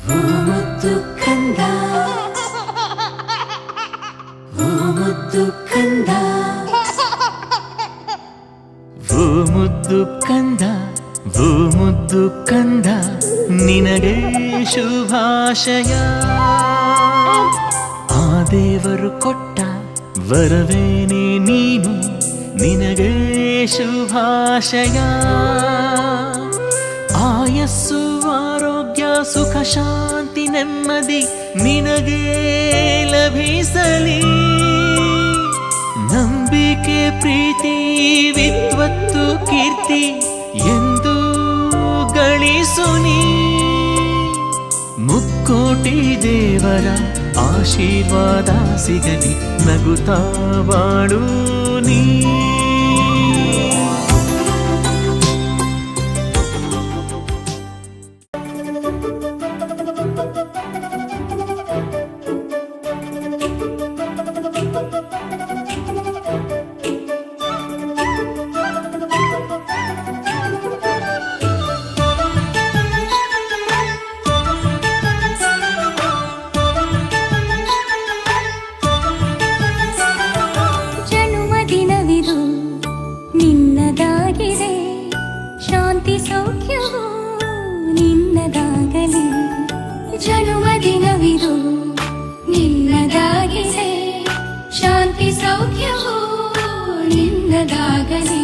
ಓ ಮುದ್ದು ಕಂದ, ಓ ಮುದ್ದು ಕಂದ, ಓ ಮುದ್ದು ಕಂದ, ಓ ಮುದ್ದು ಕಂದ, ನಿನಗೆ ಶುಭಾಶಯ. ಆ ದೇವರು ಕೊಟ್ಟ ವರವೇನೆ ನೀನು, ನಿನಗೆ ಶುಭಾಶಯ. ಆಯಸ್ಸು ಆರೋಗ್ಯ ಸುಖ ಶಾಂತಿ ನೆಮ್ಮದಿ ನಿನಗೆ ಲಭಿಸಲಿ. ನಂಬಿಕೆ ಪ್ರೀತಿ ವಿದ್ವತ್ತು ಕೀರ್ತಿ ಎಂದು ಗಳಿಸು ನೀ. ಮುಕ್ಕೋಟಿ ದೇವರ ಆಶೀರ್ವಾದ ಸಿಗಲಿ, ನಗುತ್ತಾ ಬಾಳು ನೀ. ಜನ್ಮದಿನವಿದು ನಿನ್ನದಾಗಿದೆ, ಶಾಂತಿ ಸೌಖ್ಯವು ನಿನ್ನದಾಗಲಿ.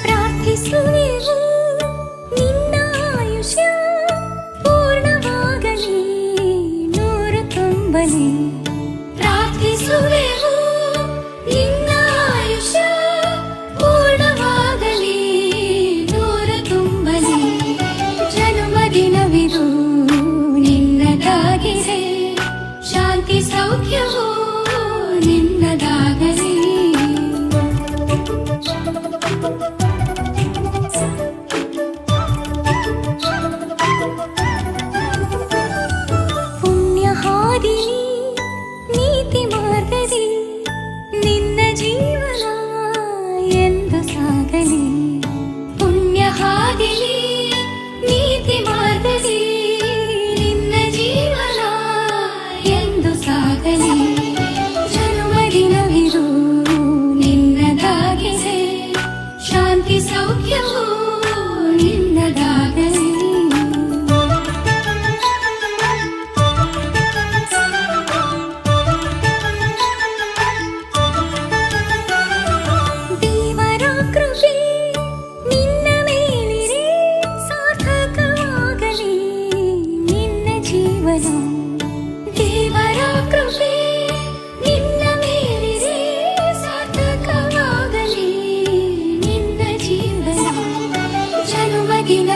ಪ್ರಾರ್ಥಿಸುವೆವು ನಿನ್ನ ಆಯುಷ್ಯ ಪೂರ್ಣವಾಗಲಿ, ನೂರು ತುಂಬಲಿ. ಪ್ರಾರ್ಥಿಸುವೆವು ನಿನ್ನ ಆಯುಷ್ಯ ಪೂರ್ಣವಾಗಲಿ, ನೂರು ತುಂಬಲಿ. ಜನ್ಮದಿನವಿದು ನಿನ್ನದಾಗಿದೆ, ಶಾಂತಿ ಸೌಖ್ಯವು ನಿನ್ನದಾಗಲಿ. ಪುಣ್ಯ ಹಾದಿಲಿ ನೀತಿ ಮಾರ್ಗದಿ ನಿನ್ನ ಜೀವನ ಎಂದು ಸಾಗಲಿ. ಪುಣ್ಯ ಹಾದಿಲಿ ನೀತಿ ಮಾರ್ಗದಿ ನಿನ್ನ ಜೀವನ ಎಂದು ಸಾಗಲಿ. ಜನ್ಮದಿನವಿದು ನಿನ್ನದಾಗಿದೆ, ಶಾಂತಿ ಸೌಖ್ಯವು ನಿನ್ನದಾಗಲಿ. ದೇವರ ಕೃಪೆ ನಿನ್ನ ಮೇಲಿರೆ ಸಾರ್ಥಕವಾಗಲಿ ನಿನ್ನ ಜೀವನ. ದೇವರ ಕೃಪೆ ನಿನ್ನ ಮೇಲಿರೆ ಸಾರ್ಥಕವಾಗಲಿ ನಿನ್ನ ಜೀವನ. ಜನ್ಮದಿನ